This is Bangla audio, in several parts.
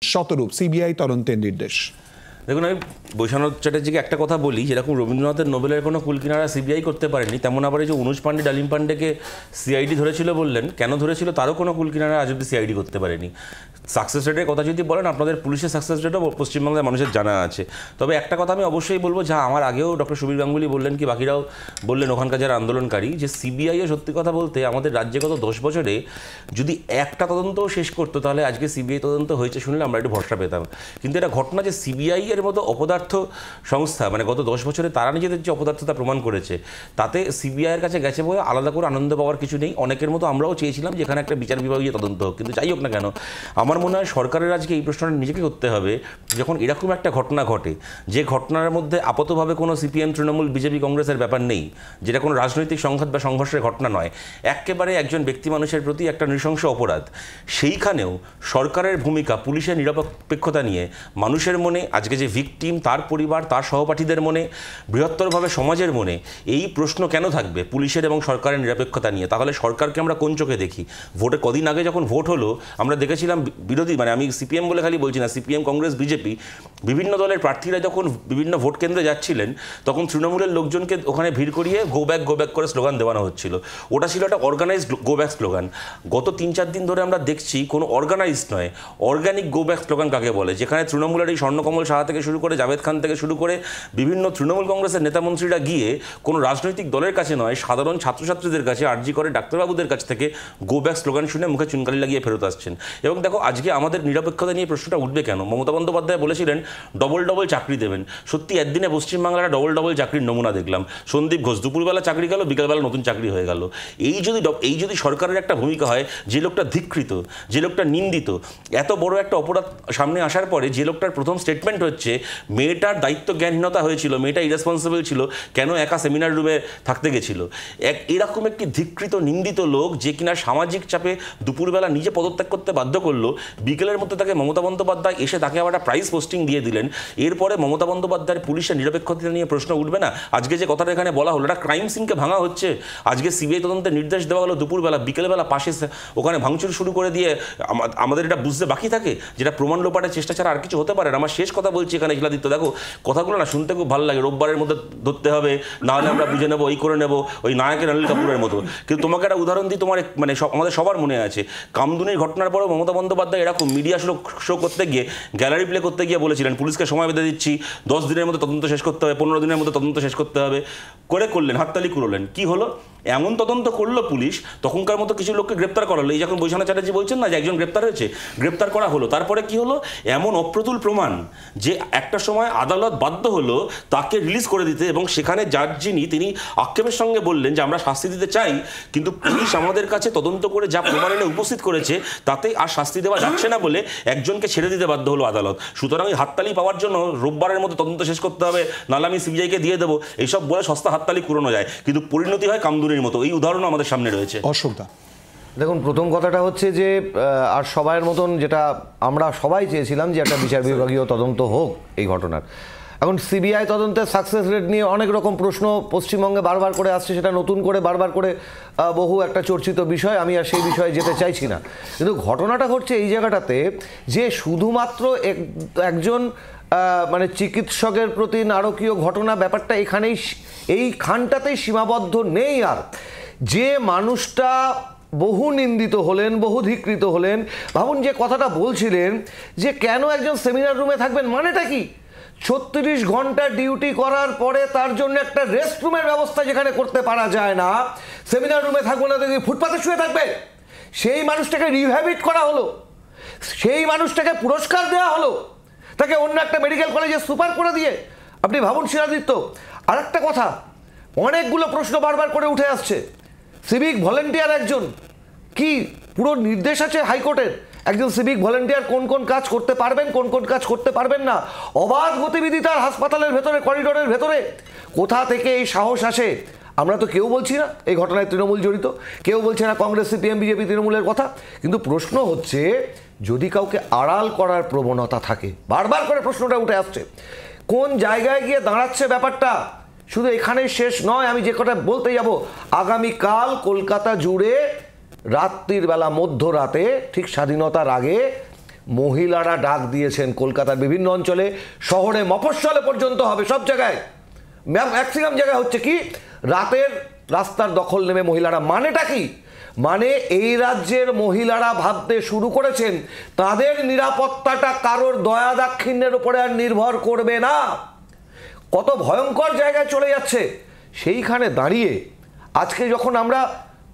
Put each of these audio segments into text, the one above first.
শতরূপ সিবিআই তদন্তের নির্দেশ। দেখুন, আমি বৈষ্ণব চ্যাটার্জিকে একটা কথা বলি, যেরকম রবীন্দ্রনাথের নোবেলের কোনো কুলকিনারা সিবিআই করতে পারেনি, তেমন আবার এই যে অনুজ পাণ্ডে ডালিম পাণ্ডেকে সিআইডি ধরেছিল বললেন, কেন ধরেছিল তারও কোনো কুলকিনারা আজ অব্দি সিআইডি করতে পারেনি। সাকসেস রেটের কথা যদি বলেন, আপনাদের পুলিশের সাকসেস রেটও পশ্চিমবাংলার মানুষের জানা আছে। তবে একটা কথা আমি অবশ্যই বলবো, যা আমার আগেও ডক্টর সুবীর গাঙ্গুলি বললেন, কি বাকিরাও বললেন ওখানকার যারা আন্দোলনকারী, যে সিবিআইয়ে সত্যি কথা বলতে আমাদের রাজ্যে গত 10 বছরে যদি একটা তদন্তও শেষ করতো, তাহলে আজকে সিবিআই তদন্ত হয়েছে শুনলে আমরা একটু ভরসা পেতাম। কিন্তু এটা ঘটনা যে সিবিআই এর মতো অপদার্থ সংস্থা, মানে গত 10 বছরে তারা নিজেদের যে অপদার্থতা প্রমাণ করেছে, তাতে সিবিআইয়ের কাছে গেছে বলে আলাদা করে আনন্দ পাওয়ার কিছু নেই। অনেকের মতো আমরাও চেয়েছিলাম যে এখানে একটা বিচার বিভাগীয় তদন্ত হোক, কিন্তু যাই হোক না কেন, আমার মনে হয় সরকারের আজকে এই প্রশ্নটা নিজেকে করতে হবে, যখন এরকম একটা ঘটনা ঘটে, যে ঘটনার মধ্যে আপাতভাবে কোনো সিপিএম, তৃণমূল, বিজেপি, কংগ্রেসের ব্যাপার নেই, যেটা কোনো রাজনৈতিক সংঘাত বা সংঘর্ষের ঘটনা নয়, একেবারে একজন ব্যক্তি মানুষের প্রতি একটা নৃশংস অপরাধ, সেইখানেও সরকারের ভূমিকা, পুলিশের নিরপেক্ষতা নিয়ে মানুষের মনে, আজকে যে ভিকটিম, তার পরিবার, তার সহপাঠীদের মনে, বৃহত্তরভাবে সমাজের মনে এই প্রশ্ন কেন থাকবে পুলিশের এবং সরকারের নিরপেক্ষতা নিয়ে? তাহলে সরকারকে আমরা কোন চোখে দেখি? ভোটে কদিন আগে যখন ভোট হলো, আমরা দেখেছিলাম বিরোধী, মানে আমি সিপিএম বলে খালি বলছি না, সিপিএম, কংগ্রেস, বিজেপি, বিভিন্ন দলের প্রার্থীরা যখন বিভিন্ন ভোট কেন্দ্রে যাচ্ছিলেন, তখন তৃণমূলের লোকজনকে ওখানে ভিড় করিয়ে গো ব্যাক করে স্লোগান দেওয়ানো হচ্ছিল। ওটা ছিল একটা অর্গানাইজড গো ব্যাক স্লোগান। গত 3-4 দিন ধরে আমরা দেখছি কোনো অর্গানাইজড নয়, অর্গানিক গো ব্যাক স্লোগান কাকে বলে, যেখানে তৃণমূলের এই স্বর্ণকমল সাহা থেকে শুরু করে, জাভেদ খান থেকে শুরু করে বিভিন্ন তৃণমূল কংগ্রেসের নেতামন্ত্রীরা গিয়ে কোনো রাজনৈতিক দলের কাছে নয়, সাধারণ ছাত্রছাত্রীদের কাছে, আরজি করে ডাক্তারবাবুদের কাছ থেকে গো ব্যাক স্লোগান শুনে মুখে চুনকালি লাগিয়ে ফেরত আসছেন। এবং দেখো, আজকে আমাদের নিরপেক্ষতা নিয়ে প্রশ্নটা উঠবে কেন? মমতা বন্দ্যোপাধ্যায় বলেছিলেন ডবল চাকরি দেবেন। সত্যি একদিনে পশ্চিমবাংলার ডবল চাকরির নমুনা দেখলাম। সন্দীপ ঘোষ দুপুরবেলা চাকরি গেল, বিকালবেলা নতুন চাকরি হয়ে গেল। এই যদি সরকারের একটা ভূমিকা হয়, যে লোকটা ধিকৃত, যে লোকটা নিন্দিত, এত বড় একটা অপরাধ সামনে আসার পরে যে লোকটার প্রথম স্টেটমেন্ট হচ্ছে মেয়েটার দায়িত্ব জ্ঞানহীনতা হয়েছিল, মেয়েটা ইরেসপন্সিবল ছিল, কেন একা সেমিনার রুমে থাকতে গেছিল, এরকম একটি ধিকৃত, নিন্দিত লোক, যে কিনা সামাজিক চাপে দুপুরবেলা নিজে পদত্যাগ করতে বাধ্য করলো, বিকেলের মধ্যে তাকে মমতা বন্দ্যোপাধ্যায় এসে তাকে আবার একটা প্রাইজ পোস্টিং দিয়ে দিলেন। এরপরে মমতা বন্দ্যোপাধ্যায়ের পুলিশের নিরপেক্ষতা নিয়ে প্রশ্ন উঠবে না? আজকে যে কথাটা এখানে বলা হলো, এটা ক্রাইম সিনকে ভাঙা হচ্ছে। আজকে সিবিআই তদন্তের নির্দেশ দেওয়া হলো দুপুরবেলা, বিকেলবেলা পাশে ওখানে ভাঙচুর শুরু করে দিয়ে আমাদের এটা বুঝতে বাকি থাকে, যেটা প্রমাণ লোপাটের চেষ্টা ছাড়া আর কিছু হতে পারে না। আমার শেষ কথা বলছি এখানে, শিলাদিত্য, দেখো কথাগুলো না শুনতে খুব ভালো লাগে, রোববারের মধ্যে ধরতে হবে, নাহলে আমরা বুঝে নেবো, এই করে নেবো, ওই নায়কের অনিল কাপুরের মতো। কিন্তু তোমাকে একটা উদাহরণ দিই, তোমার মানে আমাদের সবার মনে আছে, কামদুনির ঘটনার পরেও মমতা বন্দ্যোপাধ্যায় এরকম মিডিয়া শো করতে গিয়ে, গ্যালারি প্লে করতে গিয়ে বলেছিলেন পুলিশকে সময় বেঁধে দিচ্ছি, 10 দিনের মধ্যে তদন্ত শেষ করতে হবে, 15 দিনের মধ্যে তদন্ত শেষ করতে হবে, করলেন, হাততালি করলেন। কি হলো? এমন তদন্ত করলো পুলিশ, তখনকার মতো কিছু লোককে গ্রেপ্তার করালো। এই যখন বৈষ্ণব চ্যাটার্জি বলছেন না যে একজন গ্রেপ্তার হয়েছে, গ্রেপ্তার করা হলো। তারপরে কি হলো? এমন অপ্রতুল প্রমাণ যে একটা সময় আদালত বাধ্য হলো তাকে রিলিজ করে দিতে, এবং সেখানে জাজ যিনি, তিনি আক্ষেপের সঙ্গে বললেন যে আমরা শাস্তি দিতে চাই, কিন্তু পুলিশ আমাদের কাছে তদন্ত করে যা প্রমাণ এনে উপস্থিত করেছে তাতে আর শাস্তি দেওয়া যাচ্ছে না বলে একজনকে ছেড়ে দিতে বাধ্য হলো আদালত। সুতরাং ওই হাততালি পাওয়ার জন্য রোববারের মধ্যে তদন্ত শেষ করতে হবে, নাহলে আমি সিবিআইকে দিয়ে দেবো, এইসব বলে সস্তা হাততালি পুরনো যায়, কিন্তু পরিণতি হয় কামদুনির মতো। এই উদাহরণও আমাদের সামনে রয়েছে। অশোকদা, দেখুন, প্রথম কথাটা হচ্ছে যে আর সবাইয়ের মতন যেটা আমরা সবাই চেয়েছিলাম যে একটা বিচার বিভাগীয় তদন্ত হোক এই ঘটনার। এখন সিবিআই তদন্তের সাকসেস রেট নিয়ে অনেক রকম প্রশ্ন পশ্চিমবঙ্গে বারবার করে আসছে, সেটা নতুন করে বারবার করে বহু একটা চর্চিত বিষয়, আমি আর সেই বিষয়ে যেতে চাইছি না। কিন্তু ঘটনাটা ঘটছে এই জায়গাটাতে যে শুধুমাত্র একজন মানে চিকিৎসকের প্রতি নারকীয় ঘটনা, ব্যাপারটা এখানেই এই খানটাতেই সীমাবদ্ধ নেই। আর যে মানুষটা বহু নিন্দিত হলেন, বহু ধিকৃত হলেন, ভাবুন যে কথাটা বলছিলেন যে কেন একজন সেমিনার রুমে থাকবেন, মানেটা কি? 36 ঘন্টা ডিউটি করার পরে তার জন্য একটা রেস্ট রুমের ব্যবস্থা যেখানে করতে পারা যায় না, সেমিনার রুমে থাকবো না, দেখি ফুটপাতে শুয়ে থাকবে। সেই মানুষটাকে রিহ্যাবিট করা হলো, সেই মানুষটাকে পুরস্কার দেওয়া হলো, তাকে অন্য একটা মেডিকেল কলেজে সুপার করে দিয়ে। আপনি ভাবুন শিলাদিত্য, আর একটা কথা, অনেকগুলো প্রশ্ন বারবার করে উঠে আসছে। সিভিক ভলেন্টিয়ার একজন, কি পুরো নির্দেশ আছে হাইকোর্টের, একজন সিভিক ভলেন্টিয়ার কোন কোন কাজ করতে পারবেন, কোন কোন কাজ করতে পারবেন না। অবাধ গতিবিধি তার হাসপাতালের ভেতরে, করিডোরের ভেতরে। কোথা থেকে এই সাহস আসে? আমরা তো কেউ বলছি না এই ঘটনায় তৃণমূল জড়িত, কেউ বলছে না কংগ্রেস, সিপিএম, বিজেপি, তৃণমূলের কথা, কিন্তু প্রশ্ন হচ্ছে যদি কাউকে আড়াল করার প্রবণতা থাকে, বারবার করে প্রশ্নটা উঠে আসছে, কোন জায়গায় গিয়ে দাঁড়াচ্ছে ব্যাপারটা? শুধু এখানেই শেষ নয়, আমি যে কথা বলতে যাব, আগামীকাল কলকাতা জুড়ে রাত্রির বেলা, মধ্যরাতে, ঠিক স্বাধীনতার আগে মহিলারা ডাক দিয়েছেন কলকাতার বিভিন্ন অঞ্চলে, শহরে মফস্বলে পর্যন্ত হবে, সব জায়গায় ম্যাক্সিমাম জায়গায় হচ্ছে কি রাতের রাস্তার দখল নেবে মহিলারা। মানেটা কি? মানে এই রাজ্যের মহিলারা ভাবতে শুরু করেছেন তাদের নিরাপত্তাটা কারোর দয়া দাক্ষিণ্যের উপরে আর নির্ভর করবে না। কত ভয়ঙ্কর জায়গায় চলে যাচ্ছে। সেইখানে দাঁড়িয়ে আজকে যখন আমরা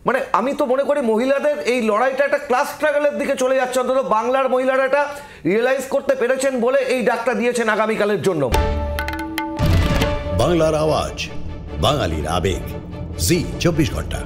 মানে আমি তো মনে করি মহিলাদের এই লড়াইটা একটা ক্লাস স্ট্রাগলের দিকে চলে যাচ্ছে, অন্তত বাংলার মহিলারা এটা রিয়েলাইজ করতে পেরেছেন বলে এই ডাকটা দিয়েছেন আগামীকালের জন্য। বাংলার আওয়াজ, বাঙালির আবেগ, জি 24 ঘন্টা।